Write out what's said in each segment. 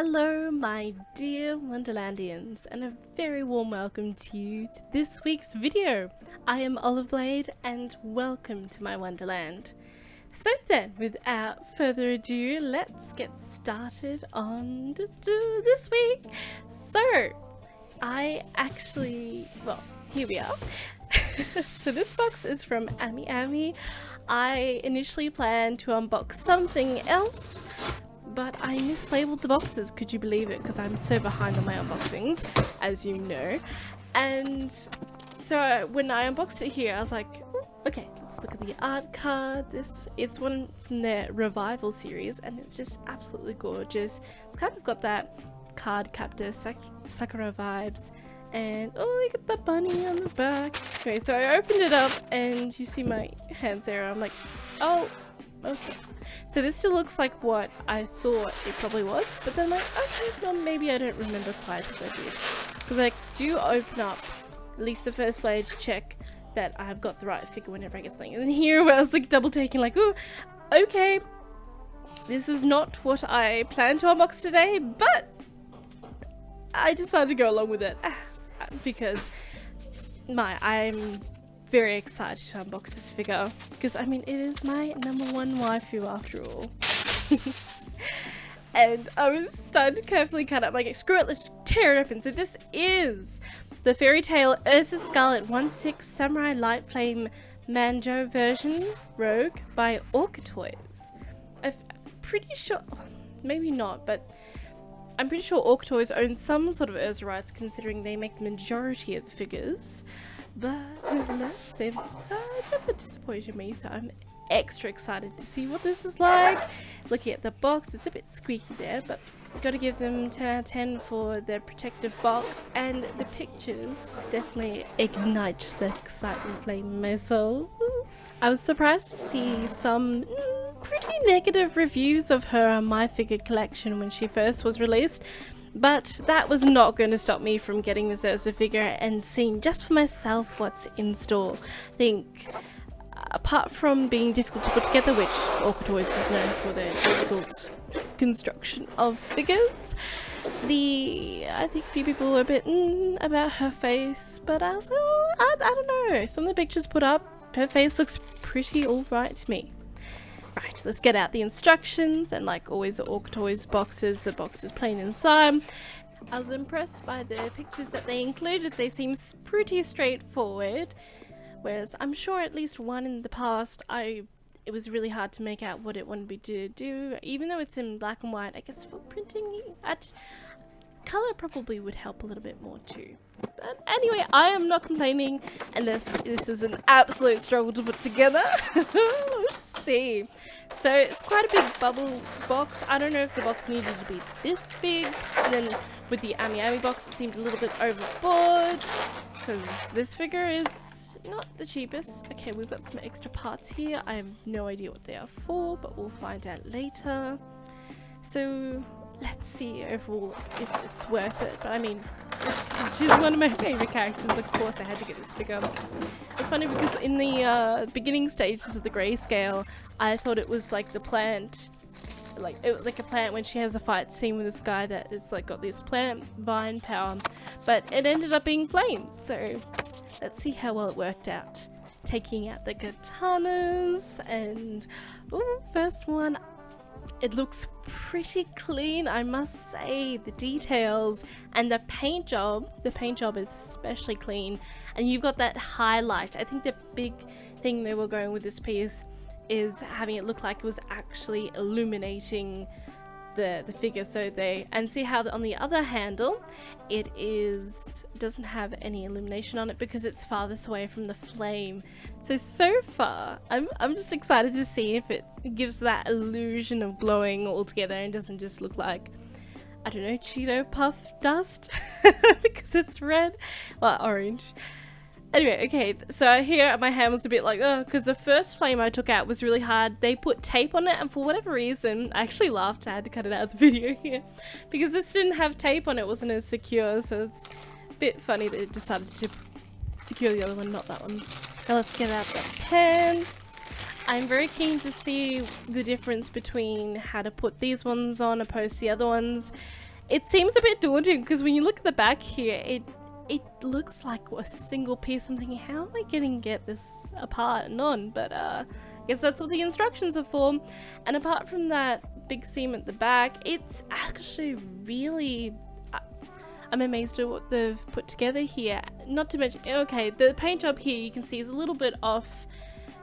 Hello my dear Wonderlandians, and a very warm welcome to you to this week's video. I am Oliveblade and welcome to my Wonderland. So then, without further ado, let's get started on this week. So, here we are. So this box is from Ami. I initially planned to unbox something else, but I mislabeled the boxes, could you believe it? Because I'm so behind on my unboxings, as you know. And so when I unboxed it here, I was like, okay, let's look at the art card. It's one from their Revival series, and it's just absolutely gorgeous. It's kind of got that card captor Sakura vibes. And oh, look at the bunny on the back. Okay, so I opened it up and you see my hands there. I'm like, oh, okay. So this still looks like what I thought it probably was, but then I'm like, okay, well, maybe I don't remember quite as I did. Because I do open up at least the first layer to check that I've got the right figure whenever I get something. And then here I was like double taking, like, oh, okay, this is not what I planned to unbox today, but I decided to go along with it. Because I'm very excited to unbox this figure, because I mean it is my #1 waifu after all. And I was starting to carefully cut up, like, screw it, let's tear it open. So this is the fairy tale Erza Scarlet 1/6 Samurai Light Flame Manjo version Rogue by Orca Toys. I'm pretty sure, maybe not, but I'm pretty sure Orca Toys own some sort of Erza rights, considering they make the majority of the figures. But nevertheless, they've never disappointed me, so I'm extra excited to see what this is like. Looking at the box, it's a bit squeaky there, but gotta give them 10 out of 10 for their protective box, and the pictures definitely ignite that excitement flame in my soul. I was surprised to see some pretty negative reviews of her on my figure collection when she first was released, but that was not going to stop me from getting this Erza figure and seeing just for myself what's in store. I think apart from being difficult to put together, which Orca Toys is known for their difficult construction of figures, I think a few people were a bit about her face, but I was like, I don't know, some of the pictures put up, her face looks pretty alright to me. Right, let's get out the instructions, and like always at Orca Toys boxes, the box is plain inside. I was impressed by the pictures that they included. They seem pretty straightforward, whereas I'm sure at least one in the past it was really hard to make out what it wanted me to do, even though it's in black and white. I guess for printing, color probably would help a little bit more too. But anyway, I am not complaining unless this is an absolute struggle to put together. Let's see. So it's quite a big bubble box. I don't know if the box needed to be this big, and then with the Ami box it seemed a little bit overboard, because this figure is not the cheapest. Okay, we've got some extra parts here. I have no idea what they are for, but we'll find out later. So let's see overall if it's worth it. But I mean, she's one of my favourite characters, of course I had to get this figure. It's funny because in the beginning stages of the grayscale, I thought it was like the plant, like a plant when she has a fight scene with this guy that is like got this plant vine power, but it ended up being flames. So let's see how well it worked out. Taking out the katanas, and ooh, first one. It looks pretty clean, I must say. The details and the paint job is especially clean, and you've got that highlight. I think the big thing they were going with this piece is having it look like it was actually illuminating the figure. So see how on the other handle it doesn't have any illumination on it because it's farthest away from the flame. So far I'm just excited to see if it gives that illusion of glowing altogether and doesn't just look like, I don't know, Cheeto puff dust because it's red, well, orange. Anyway, okay, so here my hand was a bit like, oh, because the first flame I took out was really hard. They put tape on it, and for whatever reason, I actually laughed. I had to cut it out of the video here because this didn't have tape on it, wasn't as secure, so it's a bit funny that it decided to secure the other one, not that one. Now let's get out the pants. I'm very keen to see the difference between how to put these ones on opposed to the other ones. It seems a bit daunting because when you look at the back here, it looks like a single piece. I'm thinking, how am I going to get this apart and on? But I guess that's what the instructions are for. And apart from that big seam at the back, it's actually really... I'm amazed at what they've put together here. Not to mention, okay, the paint job here you can see is a little bit off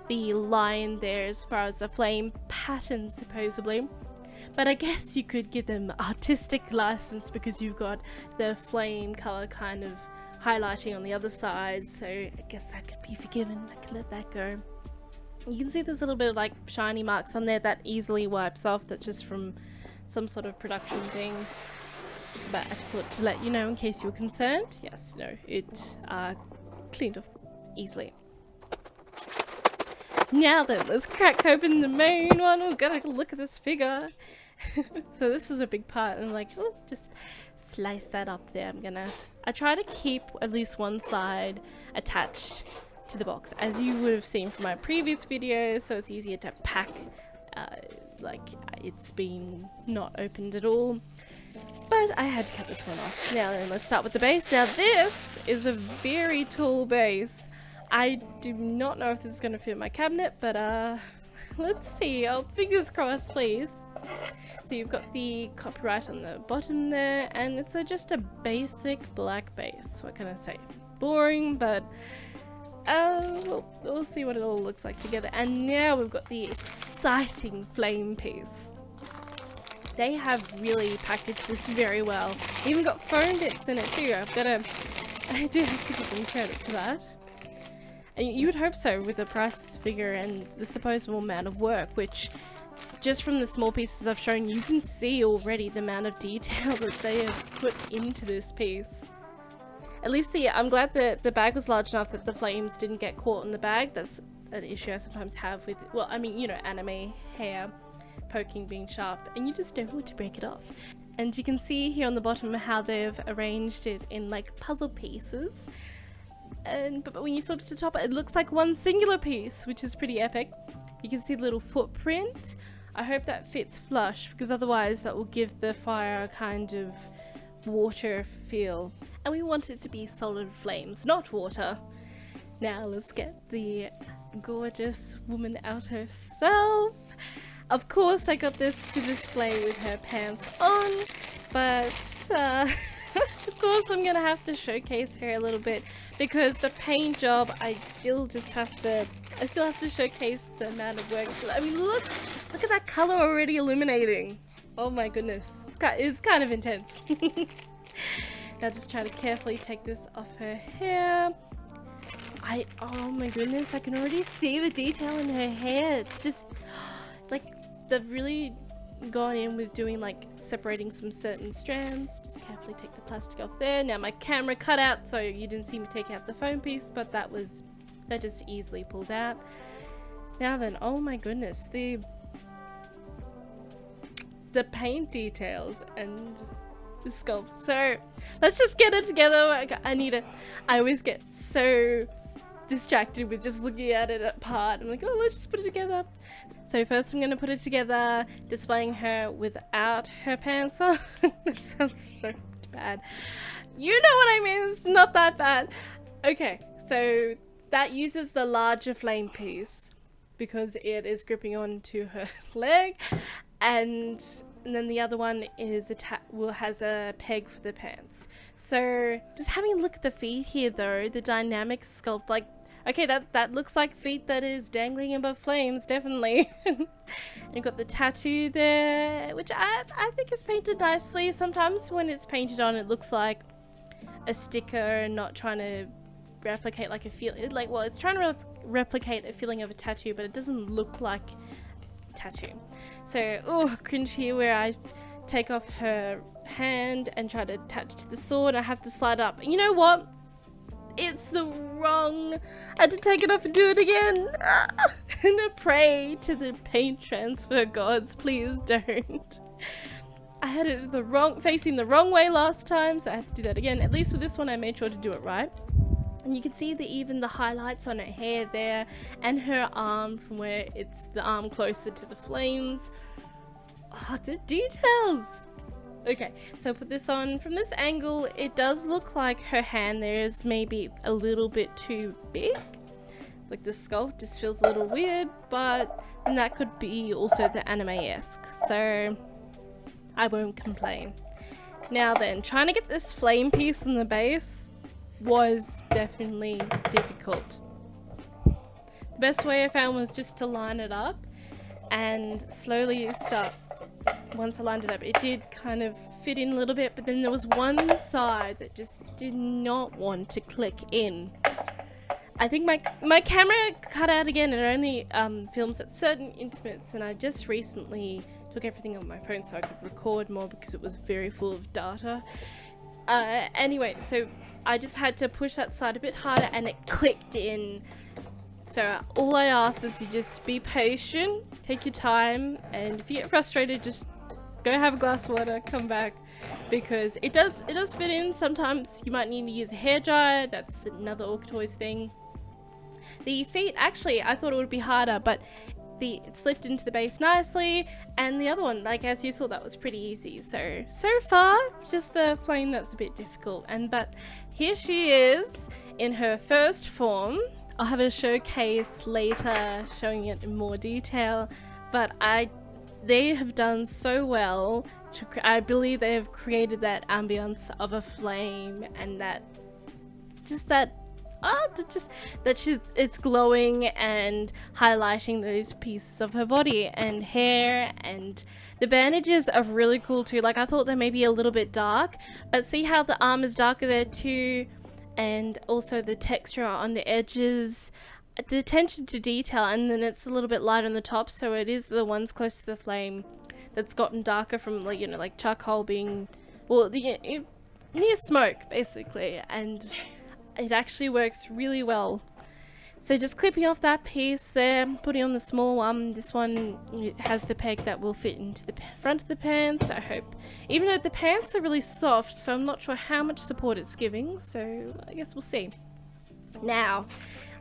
the line there as far as the flame pattern supposedly. But I guess you could give them artistic license because you've got the flame color kind of highlighting on the other side. So I guess that could be forgiven. I could let that go. You can see there's a little bit of like shiny marks on there that easily wipes off. That's just from some sort of production thing. But I just want to let you know in case you were concerned. Yes, no, it cleaned off easily. Now then, let's crack open the main one. We've got to look at this figure. So this is a big part, and like, oh, just slice that up there. I try to keep at least one side attached to the box, as you would have seen from my previous videos, so it's easier to pack like it's been not opened at all. But I had to cut this one off. Now then, let's start with the base. Now this is a very tall base. I do not know if this is going to fit my cabinet, but let's see. Oh, fingers crossed, please. So you've got the copyright on the bottom there, and it's just a basic black base. What can I say? Boring, but we'll see what it all looks like together. And now we've got the exciting flame piece. They have really packaged this very well. Even got foam bits in it too. I do have to give them credit for that. And you would hope so with the price of this figure and the supposable amount of work, which just from the small pieces I've shown, you can see already the amount of detail that they have put into this piece. At least I'm glad that the bag was large enough that the flames didn't get caught in the bag. That's an issue I sometimes have with, well, I mean, you know, anime hair poking being sharp, and you just don't want to break it off. And you can see here on the bottom how they've arranged it in like puzzle pieces. But when you flip it to the top, it looks like one singular piece, which is pretty epic. You can see the little footprint. I hope that fits flush, because otherwise that will give the fire a kind of water feel. And we want it to be solid flames, not water. Now let's get the gorgeous woman out herself. Of course I got this to display with her pants on, but of course I'm gonna have to showcase her a little bit, because the paint job I still have to showcase the amount of work. I mean, look at that color already illuminating. Oh my goodness, it's kind of intense. Now just try to carefully take this off her hair. Oh my goodness, I can already see the detail in her hair. It's just like they've really gone in with doing like separating some certain strands. Just carefully take the plastic off there. Now my camera cut out, so you didn't see me take out the foam piece, but that just easily pulled out. Now then, oh my goodness, the paint details and the sculpt. So let's just get it together. I always get so distracted with just looking at it apart. I'm like, oh, let's just put it together. So first I'm going to put it together displaying her without her pants on. That sounds so bad. You know what I mean, it's not that bad. Okay, so that uses the larger flame piece because it is gripping onto her leg, and then the other one is has a peg for the pants. So just having a look at the feet here though, the dynamic sculpt, like, okay, that looks like feet that is dangling above flames, definitely. You've got the tattoo there, which I think is painted nicely. Sometimes when it's painted on, it looks like a sticker and not trying to replicate like a feel. Well, it's trying to replicate a feeling of a tattoo, but it doesn't look like tattoo. So, oh, cringe here where I take off her hand and try to attach to the sword. I have to slide up. You know what? It's the wrong. I had to take it off and do it again. And I pray to the paint transfer gods, please don't. I had it facing the wrong way last time, so I had to do that again. At least with this one, I made sure to do it right. And you can see even the highlights on her hair there, and her arm from where it's the arm closer to the flames. Oh, the details! Okay, so put this on from this angle. It does look like her hand there is maybe a little bit too big. Like the sculpt just feels a little weird, but then that could be also the anime-esque, so I won't complain. Now then, trying to get this flame piece in the base was definitely difficult. The best way I found was just to line it up and slowly start. Once I lined it up, it did kind of fit in a little bit, but then there was one side that just did not want to click in. I think my camera cut out again, and it only films at certain intimates, and I just recently took everything on my phone so I could record more because it was very full of data. Anyway, so I just had to push that side a bit harder and it clicked in. So all I ask is you just be patient, take your time, and if you get frustrated, just go have a glass of water, come back, because it does fit in. Sometimes you might need to use a hairdryer. That's another Orca Toys thing. The feet, actually, I thought it would be harder, but it slipped into the base nicely, and the other one, like as you saw, that was pretty easy. So far, just the flame that's a bit difficult. But here she is in her first form. I'll have a showcase later showing it in more detail, but they have done so well. I believe they have created that ambience of a flame, and it's glowing and highlighting those pieces of her body and hair, and the bandages are really cool too. Like, I thought they may be a little bit dark, but see how the arm is darker there too, and also the texture on the edges, the attention to detail, and then it's a little bit light on the top, so it is the ones close to the flame that's gotten darker from, like, you know, like charcoal being, well, near smoke basically, and it actually works really well. So just clipping off that piece there, putting on the small one. This one has the peg that will fit into the front of the pants, I hope. Even though the pants are really soft, so I'm not sure how much support it's giving, so I guess we'll see. Now,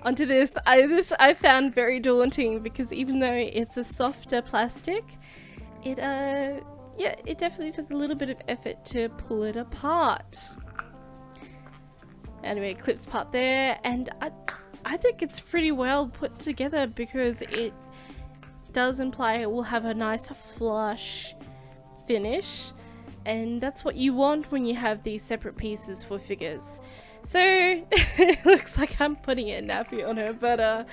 onto this. I found very daunting, because even though it's a softer plastic, it definitely took a little bit of effort to pull it apart. Anyway, clips part there, and I think it's pretty well put together, because it does imply it will have a nice flush finish, and that's what you want when you have these separate pieces for figures. So it looks like I'm putting a nappy on her, but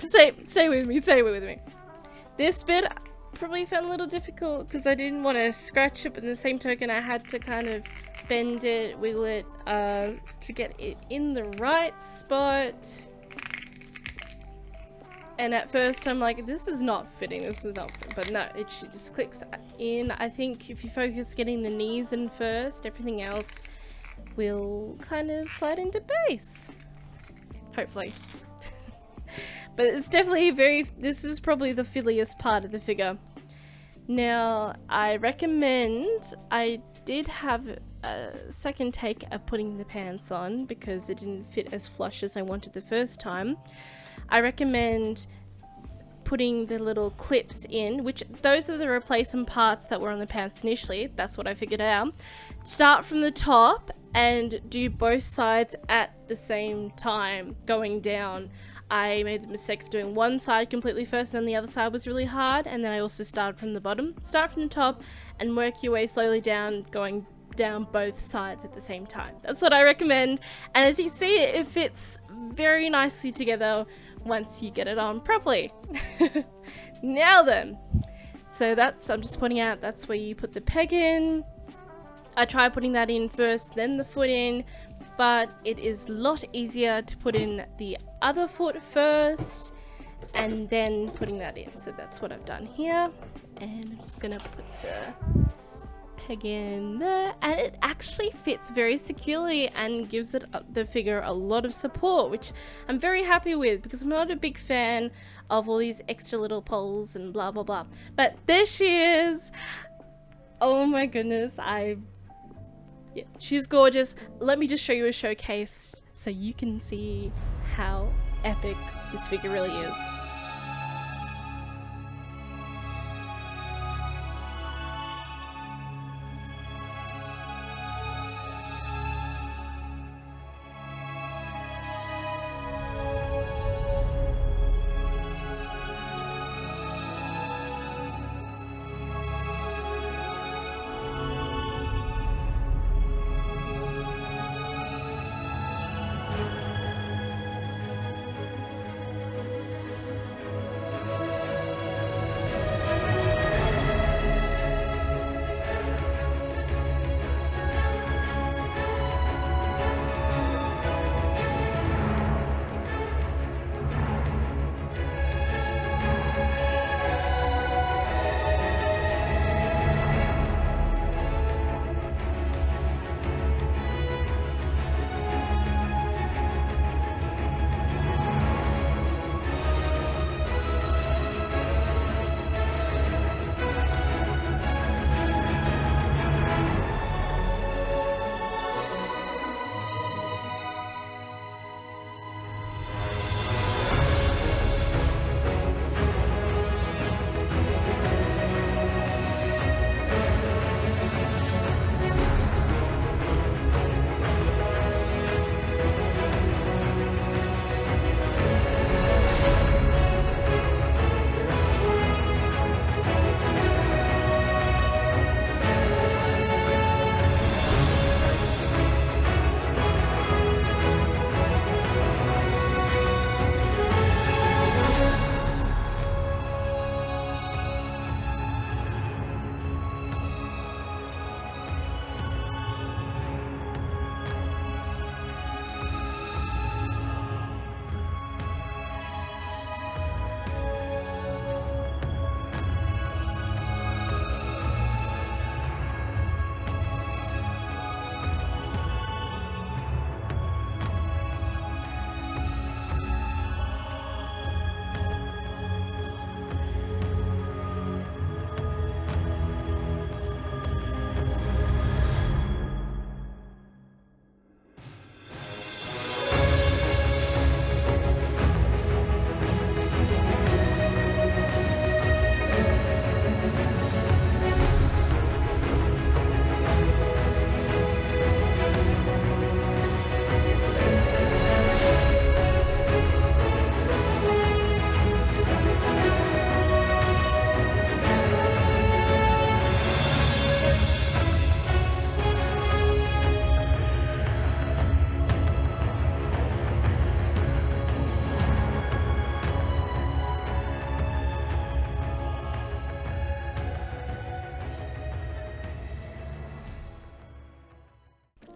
stay with me. This bit probably felt a little difficult because I didn't want to scratch it, but in the same token I had to kind of bend it, wiggle it to get it in the right spot. And at first I'm like, this is not fitting, but no, she just clicks in. I think if you focus getting the knees in first, everything else will kind of slide into base. Hopefully. But it's definitely this is probably the fiddliest part of the figure. Now, I did have a second take of putting the pants on because it didn't fit as flush as I wanted the first time. I recommend putting the little clips in, which those are the replacement parts that were on the pants initially. That's what I figured out. Start from the top and do both sides at the same time going down. I made the mistake of doing one side completely first, and then the other side was really hard, and then I also started from the bottom. Start from the top and work your way slowly down, going down both sides at the same time. That's what I recommend, and as you can see, it fits very nicely together once you get it on properly. Now then, so I'm just pointing out, that's where you put the peg in. I tried putting that in first, then the foot in, but it is a lot easier to put in the other foot first and then putting that in. So that's what I've done here, and I'm just gonna put the peg in there, and it actually fits very securely and gives the figure a lot of support, which I'm very happy with, because I'm not a big fan of all these extra little poles and blah blah blah. But there she is. Oh my goodness, yeah, she's gorgeous. Let me just show you a showcase so you can see how epic this figure really is.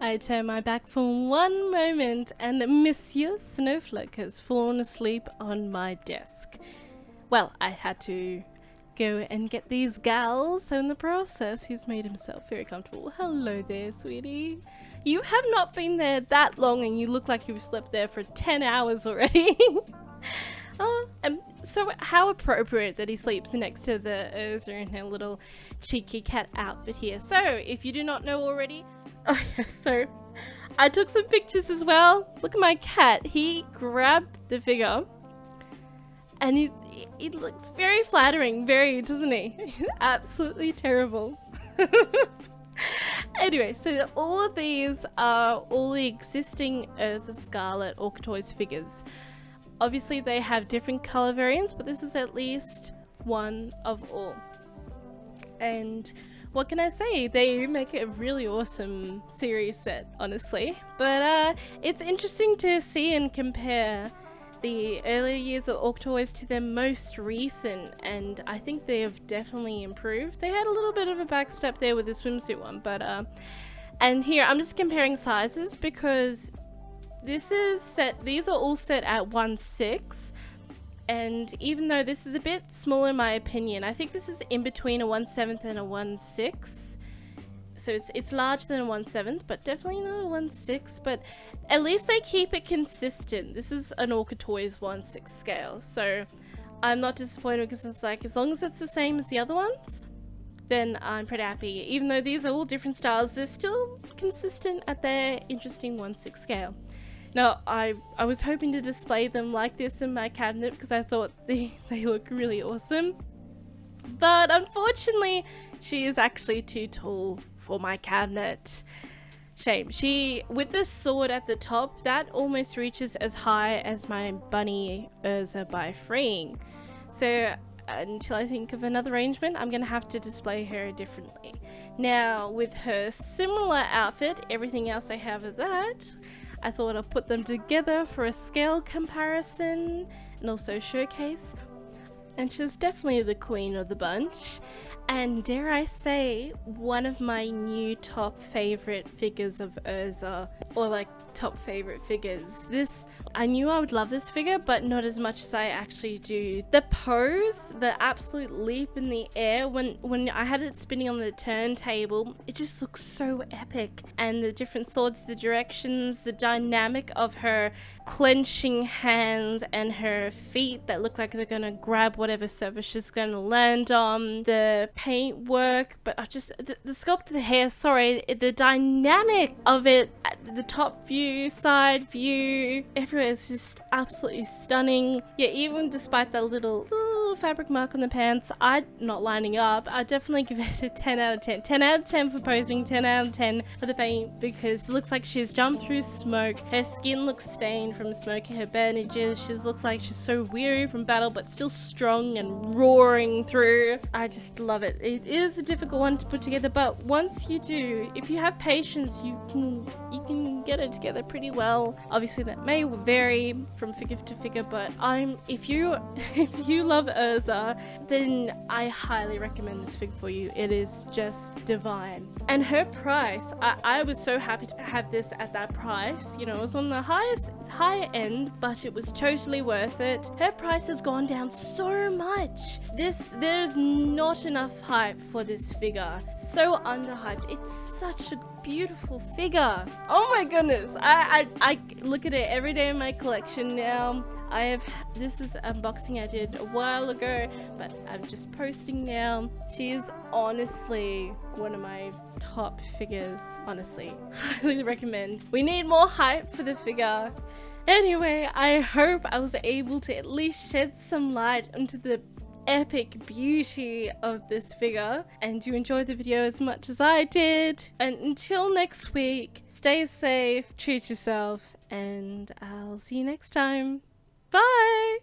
I turn my back for one moment and Monsieur Snowflake has fallen asleep on my desk. Well, I had to go and get these gals, so in the process he's made himself very comfortable. Hello there, sweetie. You have not been there that long and you look like you've slept there for 10 hours already. So how appropriate that he sleeps next to the Erza in her little cheeky cat outfit here. So, if you do not know already, oh yes, so I took some pictures as well. Look at my cat. He grabbed the figure and he looks very flattering, doesn't he? He's absolutely terrible. Anyway, so all of these are all the existing Erza Scarlet Orca Toys figures. Obviously they have different color variants, but this is at least one of all. And what can I say? They make a really awesome series set, honestly. But it's interesting to see and compare the earlier years of Orca Toys to their most recent, and I think they have definitely improved. They had a little bit of a backstep there with the swimsuit one, but and here I'm just comparing sizes because this is set, these are all set at 1/6, and even though this is a bit smaller in my opinion, I think this is in between a 1/7 and a 1/6. So it's larger than a 1/7, but definitely not a 1/6, but at least they keep it consistent. This is an Orca Toys 1/6 scale, so I'm not disappointed because it's like, as long as it's the same as the other ones, then I'm pretty happy. Even though these are all different styles, they're still consistent at their interesting 1/6 scale. Now, I was hoping to display them like this in my cabinet because I thought they look really awesome. But unfortunately, she is actually too tall for my cabinet. Shame. She, with the sword at the top, that almost reaches as high as my bunny Erza by freeing. So until I think of another arrangement, I'm going to have to display her differently. Now, with her similar outfit, everything else I have of that, I thought I'll put them together for a scale comparison and also showcase. And she's definitely the queen of the bunch. And dare I say, one of my new top favorite figures of Erza, or like top favorite figures. This, I knew I would love this figure, but not as much as I actually do. The pose, the absolute leap in the air, when I had it spinning on the turntable, it just looks so epic. And the different swords, the directions, the dynamic of her clenching hands and her feet that look like they're gonna grab whatever surface she's gonna land on, the paint work, but I just, the sculpt of the hair, sorry, the dynamic of it, the top view, side view, everywhere is just absolutely stunning. Yeah, even despite that little fabric mark on the pants, I'm not lining up. I definitely give it a 10 out of 10. 10 out of 10 for posing, 10 out of 10 for the paint, because it looks like she's jumped through smoke. Her skin looks stained from smoking her bandages. She looks like she's so weary from battle, but still strong and roaring through. I just love it. It is a difficult one to put together, but once you do, if you have patience, you can get it together pretty well. Obviously that may vary from figure to figure, but if you love Erza, then I highly recommend this figure for you. It is just divine. And her price, I was so happy to have this at that price. You know, it was on the higher end, but it was totally worth it. Her price has gone down so much. There's not enough hype for this figure. So underhyped. It's such a beautiful figure. Oh my goodness. I look at it every day in my collection now. This is unboxing I did a while ago, but I'm just posting now. She is honestly one of my top figures, honestly. Highly recommend. We need more hype for the figure. Anyway, I hope I was able to at least shed some light into the epic beauty of this figure, and you enjoyed the video as much as I did. And until next week, stay safe, treat yourself, and I'll see you next time. Bye!